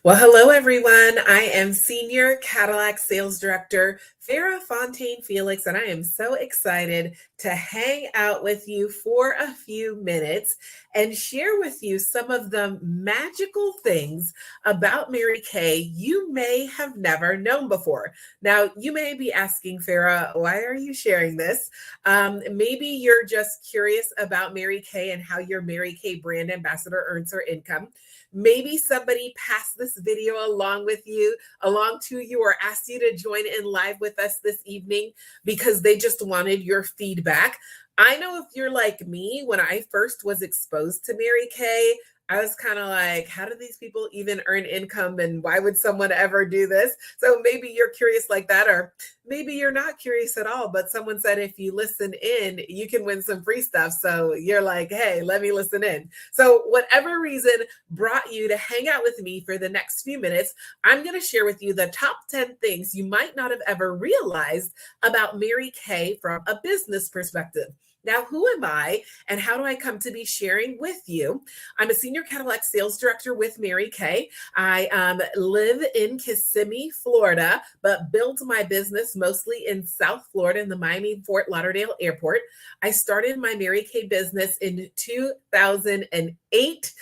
Well, hello everyone. I am Senior Cadillac Sales Director Farrah Fontaine Felix, and I am so excited to hang out with you for a few minutes and share with you some of the magical things about Mary Kay you may have never known before. Now, you may be asking, Farrah, why are you sharing this? Maybe you're just curious about Mary Kay and how your Mary Kay brand ambassador earns her income. Maybe somebody passed this video along to you, or asked you to join in live with us this evening because they just wanted your feedback. I know if you're like me, when I first was exposed to Mary Kay, I was kind of like, how do these people even earn income and why would someone ever do this? So maybe you're curious like that, or maybe you're not curious at all, but someone said if you listen in, you can win some free stuff. So you're like, hey, let me listen in. So whatever reason brought you to hang out with me for the next few minutes, I'm going to share with you the top 10 things you might not have ever realized about Mary Kay from a business perspective. Now, who am I and how do I come to be sharing with you? I'm a Senior Cadillac Sales Director with Mary Kay. I live in Kissimmee, Florida, but built my business mostly in South Florida in the Miami-Fort Lauderdale airport. I started my Mary Kay business in 2008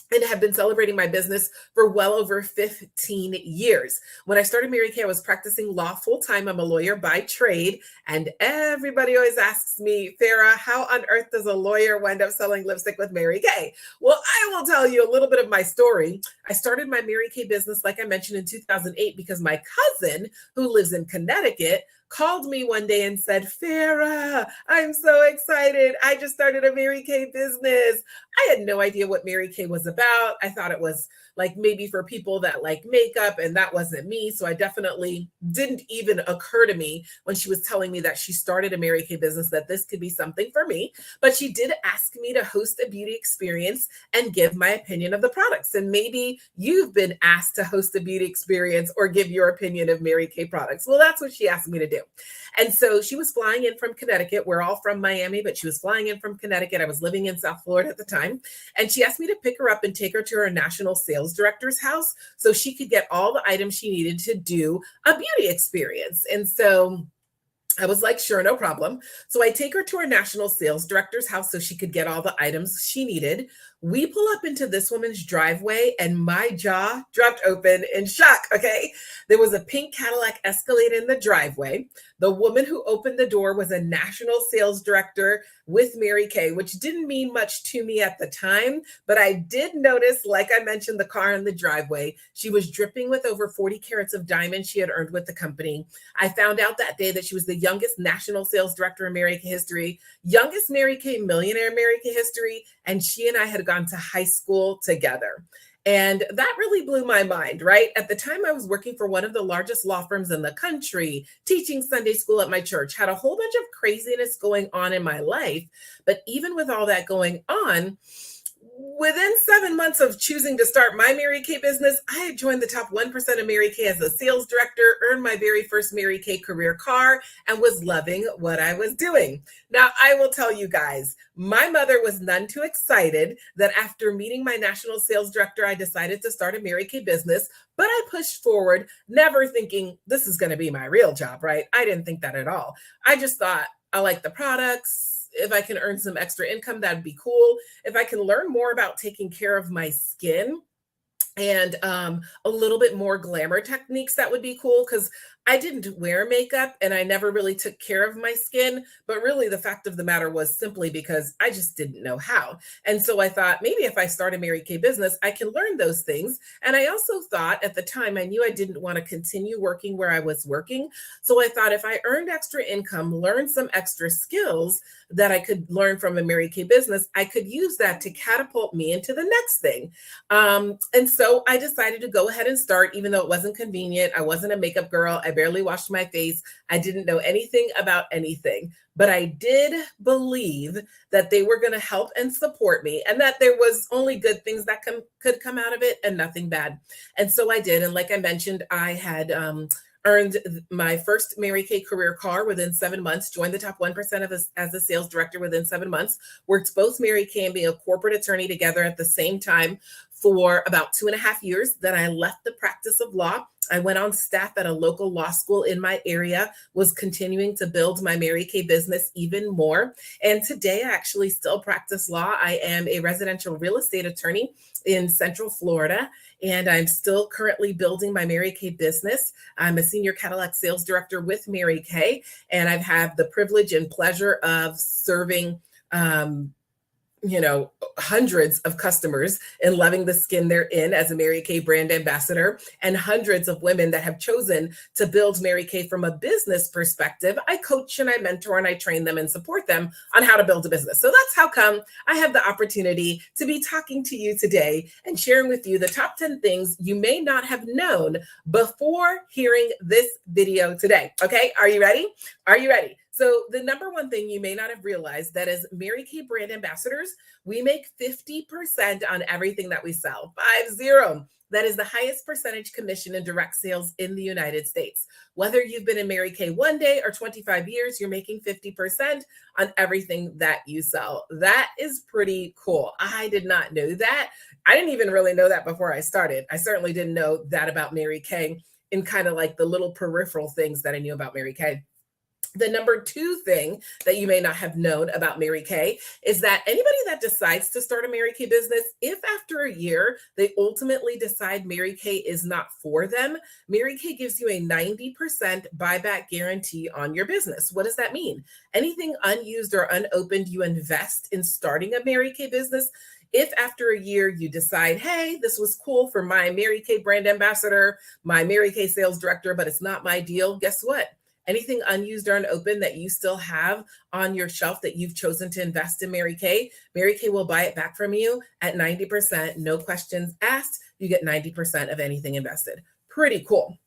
and have been celebrating my business for well over 15 years. When I started Mary Kay, I was practicing law full-time. I'm a lawyer by trade. And everybody always asks me, Farrah, how on earth does a lawyer wind up selling lipstick with Mary Kay? Well, I will tell you a little bit of my story. I started my Mary Kay business, like I mentioned, in 2008 because my cousin, who lives in Connecticut, called me one day and said, Farrah, I'm so excited. I just started a Mary Kay business. I had no idea what Mary Kay was about. I thought it was like maybe for people that like makeup, and that wasn't me. So I definitely didn't even occur to me when she was telling me that she started a Mary Kay business that this could be something for me. But she did ask me to host a beauty experience and give my opinion of the products. And maybe you've been asked to host a beauty experience or give your opinion of Mary Kay products. Well, that's what she asked me to do. And so she was flying in from Connecticut. We're all from Miami, but she was flying in from Connecticut. I was living in South Florida at the time. And she asked me to pick her up and take her to her national sales director's house so she could get all the items she needed to do a beauty experience. And so I was like, sure, no problem. So I take her to her national sales director's house so she could get all the items she needed. We pull up into this woman's driveway and my jaw dropped open in shock, okay? There was a pink Cadillac Escalade in the driveway. The woman who opened the door was a national sales director with Mary Kay, which didn't mean much to me at the time, but I did notice, like I mentioned, the car in the driveway. She was dripping with over 40 carats of diamonds she had earned with the company. I found out that day that she was the youngest national sales director in Mary Kay history, youngest Mary Kay millionaire in Mary Kay history, and she and I had gone to high school together. And that really blew my mind, right? At the time, I was working for one of the largest law firms in the country, teaching Sunday school at my church, had a whole bunch of craziness going on in my life. But even with all that going on, within 7 months of choosing to start my Mary Kay business, I had joined the top 1% of Mary Kay as a sales director, earned my very first Mary Kay career car, and was loving what I was doing. Now, I will tell you guys, my mother was none too excited that after meeting my national sales director, I decided to start a Mary Kay business, but I pushed forward, never thinking this is going to be my real job, right? I didn't think that at all. I just thought, I like the products. If I can earn some extra income, that'd be cool. If I can learn more about taking care of my skin and a little bit more glamour techniques, that would be cool, because I didn't wear makeup and I never really took care of my skin. But really, the fact of the matter was simply because I just didn't know how. And so I thought maybe if I start a Mary Kay business, I can learn those things. And I also thought at the time, I knew I didn't want to continue working where I was working. So I thought if I earned extra income, learned some extra skills that I could learn from a Mary Kay business, I could use that to catapult me into the next thing. And so I decided to go ahead and start, even though it wasn't convenient. I wasn't a makeup girl. I barely washed my face. I didn't know anything about anything, but I did believe that they were going to help and support me, and that there was only good things that could come out of it and nothing bad. And so I did. And like I mentioned, I had earned my first Mary Kay career car within 7 months, joined the top 1% as a sales director within 7 months, worked both Mary Kay and being a corporate attorney together at the same time for about 2.5 years. Then I left the practice of law. I went on staff at a local law school in my area, was continuing to build my Mary Kay business even more. And today I actually still practice law. I am a residential real estate attorney in Central Florida, and I'm still currently building my Mary Kay business. I'm a senior Cadillac sales director with Mary Kay, and I've had the privilege and pleasure of serving hundreds of customers and loving the skin they're in as a Mary Kay brand ambassador, and hundreds of women that have chosen to build Mary Kay from a business perspective. I coach and I mentor and I train them and support them on how to build a business. So that's how come I have the opportunity to be talking to you today and sharing with you the top 10 things you may not have known before hearing this video today. Okay, are you ready? Are you ready? So the number one thing you may not have realized that as Mary Kay brand ambassadors, we make 50% on everything that we sell. 50. That is the highest percentage commission in direct sales in the United States. Whether you've been in Mary Kay one day or 25 years, you're making 50% on everything that you sell. That is pretty cool. I did not know that. I didn't even really know that before I started. I certainly didn't know that about Mary Kay in kind of like the little peripheral things that I knew about Mary Kay. The number two thing that you may not have known about Mary Kay is that anybody that decides to start a Mary Kay business, if after a year they ultimately decide Mary Kay is not for them, Mary Kay gives you a 90% buyback guarantee on your business. What does that mean? Anything unused or unopened you invest in starting a Mary Kay business, if after a year you decide, hey, this was cool for my Mary Kay brand ambassador, my Mary Kay sales director, but it's not my deal, guess what? Anything unused or unopened that you still have on your shelf that you've chosen to invest in Mary Kay will buy it back from you at 90%, no questions asked. You get 90% of anything invested. Pretty cool.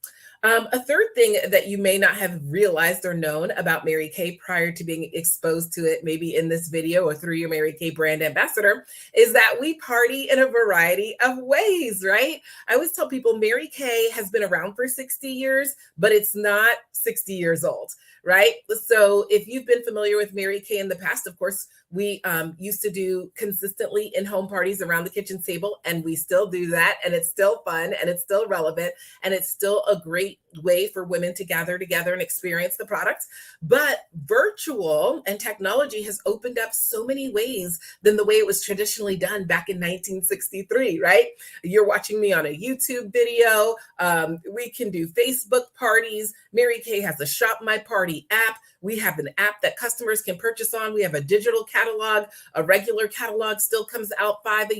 A third thing that you may not have realized or known about Mary Kay prior to being exposed to it, maybe in this video or through your Mary Kay brand ambassador, is that we party in a variety of ways, right? I always tell people Mary Kay has been around for 60 years, but it's not 60 years old, right? So if you've been familiar with Mary Kay in the past, of course, we used to do consistently in-home parties around the kitchen table, and we still do that, and it's still fun, and it's still relevant, and it's still a great way for women to gather together and experience the products. But virtual and technology has opened up so many ways than the way it was traditionally done back in 1963, right? You're watching me on a YouTube video. We can do Facebook parties. Mary Kay has a Shop My Party app. We have an app that customers can purchase on. We have a digital catalog. A regular catalog still comes out five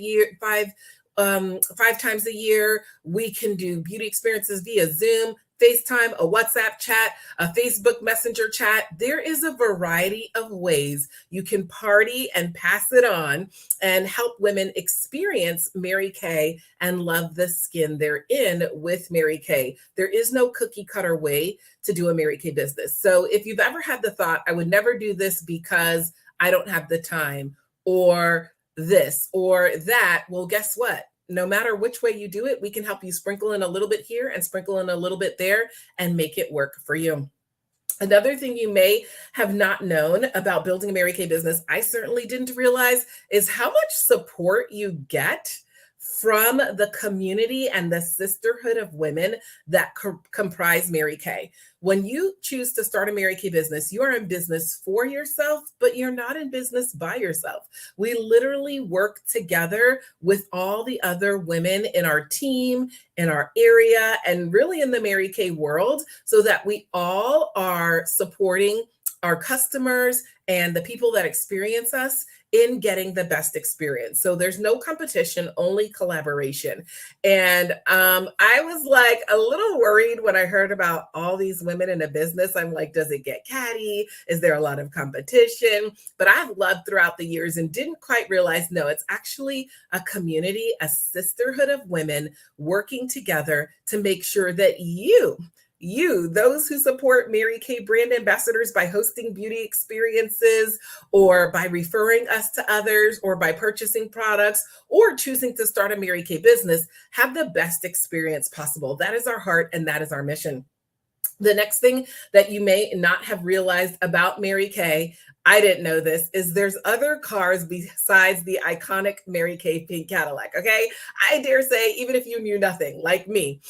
times a year. We can do beauty experiences via Zoom, FaceTime, a WhatsApp chat, a Facebook Messenger chat. There is a variety of ways you can party and pass it on and help women experience Mary Kay and love the skin they're in with Mary Kay. There is no cookie cutter way to do a Mary Kay business. So if you've ever had the thought, I would never do this because I don't have the time, or this or that, well, guess what? No matter which way you do it, we can help you sprinkle in a little bit here and sprinkle in a little bit there and make it work for you. Another thing you may have not known about building a Mary Kay business, I certainly didn't realize, is how much support you get from the community and the sisterhood of women that comprise Mary Kay. When you choose to start a Mary Kay business, you are in business for yourself, but you're not in business by yourself. We literally work together with all the other women in our team, in our area, and really in the Mary Kay world, so that we all are supporting our customers and the people that experience us in getting the best experience. So there's no competition, only collaboration. And I was like a little worried when I heard about all these women in a business. I'm like, does it get catty? Is there a lot of competition? But I've loved throughout the years and didn't quite realize, no, it's actually a community, a sisterhood of women working together to make sure that you, those who support Mary Kay brand ambassadors by hosting beauty experiences, or by referring us to others, or by purchasing products, or choosing to start a Mary Kay business, have the best experience possible. That is our heart, and that is our mission. The next thing that you may not have realized about Mary Kay I didn't know this, is there's other cars besides the iconic Mary Kay pink Cadillac. Okay. I dare say, even if you knew nothing like me,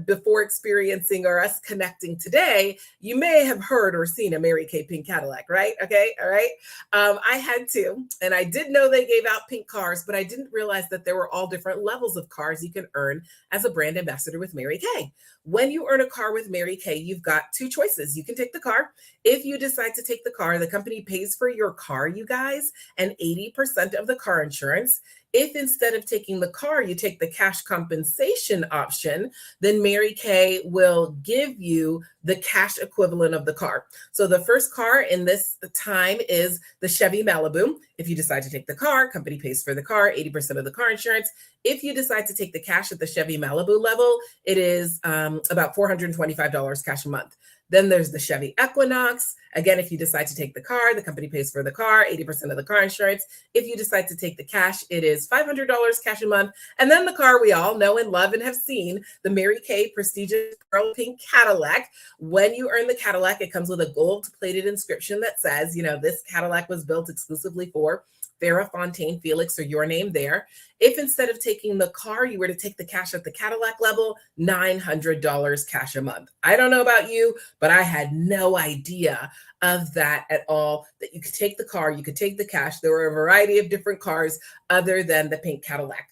before experiencing or us connecting today, you may have heard or seen a Mary Kay pink Cadillac, right? Okay. All right. I had two, and I did know they gave out pink cars, but I didn't realize that there were all different levels of cars you can earn as a brand ambassador with Mary Kay. When you earn a car with Mary Kay, you've got two choices. You can take the car. If you decide to take the car, the company pays for your car, you guys, and 80% of the car insurance. If instead of taking the car, you take the cash compensation option, then Mary Kay will give you the cash equivalent of the car. So the first car in this time is the Chevy Malibu. If you decide to take the car, company pays for the car, 80% of the car insurance. If you decide to take the cash at the Chevy Malibu level, it is about $425 cash a month. Then there's the Chevy Equinox. Again, if you decide to take the car, the company pays for the car, 80% of the car insurance. If you decide to take the cash, it is $500 cash a month. And then the car we all know and love and have seen, the Mary Kay prestigious pearl pink Cadillac. When you earn the Cadillac, it comes with a gold-plated inscription that says, this Cadillac was built exclusively for Farrah Fontaine Felix, or your name there. If instead of taking the car, you were to take the cash at the Cadillac level, $900 cash a month. I don't know about you, but I had no idea of that at all, that you could take the car, you could take the cash. There were a variety of different cars other than the pink Cadillac.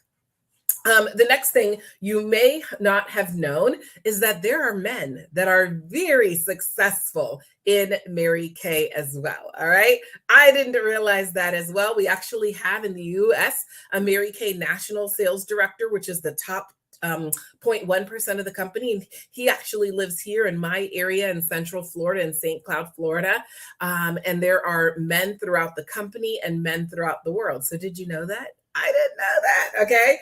The next thing you may not have known is that there are men that are very successful in Mary Kay as well. All right. I didn't realize that as well. We actually have in the US a Mary Kay national sales director, which is the top 0.1% of the company. He actually lives here in my area in Central Florida, in St. Cloud, Florida. And there are men throughout the company and men throughout the world. So did you know that? I didn't know that. Okay.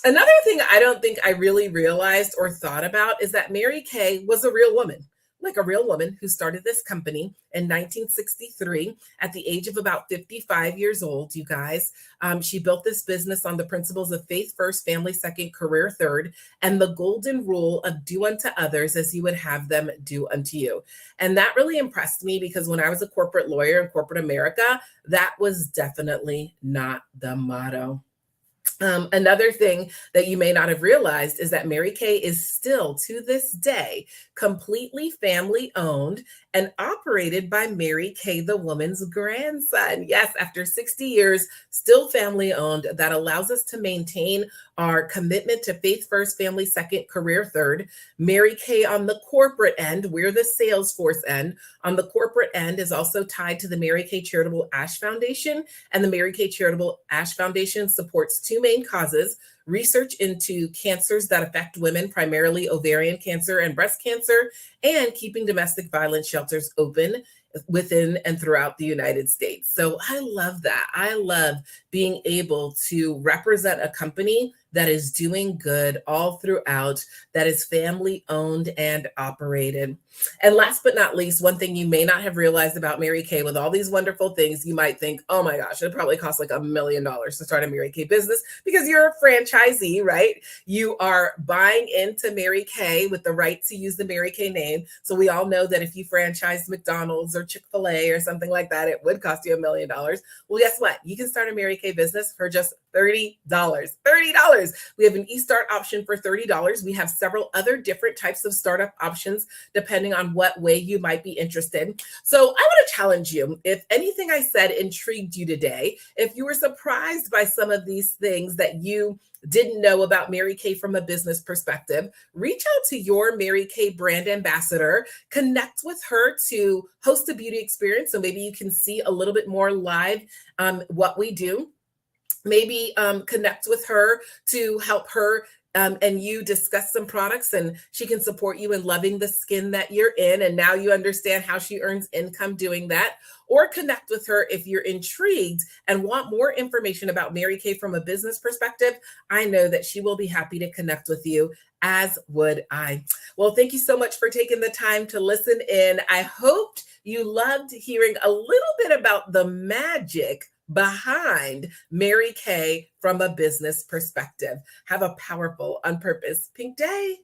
Another thing I don't think I really realized or thought about is that Mary Kay was a real woman. Like a real woman who started this company in 1963 at the age of about 55 years old, you guys. She built this business on the principles of faith first, family second, career third, and the golden rule of do unto others as you would have them do unto you. And that really impressed me because when I was a corporate lawyer in corporate America, that was definitely not the motto. Another thing that you may not have realized is that Mary Kay is still to this day completely family owned and operated by Mary Kay, the woman's grandson. Yes, after 60 years, still family owned. That allows us to maintain our commitment to faith first, family second, career third. Mary Kay on the corporate end, we're the sales force end. On the corporate end is also tied to the Mary Kay Charitable Ash Foundation, and the Mary Kay Charitable Ash Foundation supports two main causes: research into cancers that affect women, primarily ovarian cancer and breast cancer, and keeping domestic violence shelters open within and throughout the United States. So I love that. I love being able to represent a company that is doing good all throughout, that is family owned and operated. And last but not least, one thing you may not have realized about Mary Kay, with all these wonderful things, you might think, oh my gosh, it probably costs like $1 million to start a Mary Kay business because you're a franchisee, right? You are buying into Mary Kay with the right to use the Mary Kay name. So we all know that if you franchise McDonald's or Chick-fil-A or something like that, it would cost you $1 million. Well, guess what? You can start a Mary Kay business for just $30. $30. We have an e-start option for $30. We have several other different types of startup options depending on what way you might be interested. So I want to challenge you. If anything I said intrigued you today, if you were surprised by some of these things that you didn't know about Mary Kay from a business perspective, reach out to your Mary Kay brand ambassador, connect with her to host a beauty experience. So maybe you can see a little bit more live what we do. Maybe connect with her to help her and you discuss some products, and she can support you in loving the skin that you're in. And now you understand how she earns income doing that. Or connect with her if you're intrigued and want more information about Mary Kay from a business perspective. I know that she will be happy to connect with you, as would I. Well, thank you so much for taking the time to listen in. I hoped you loved hearing a little bit about the magic behind Mary Kay from a business perspective. Have a powerful, on purpose, pink day.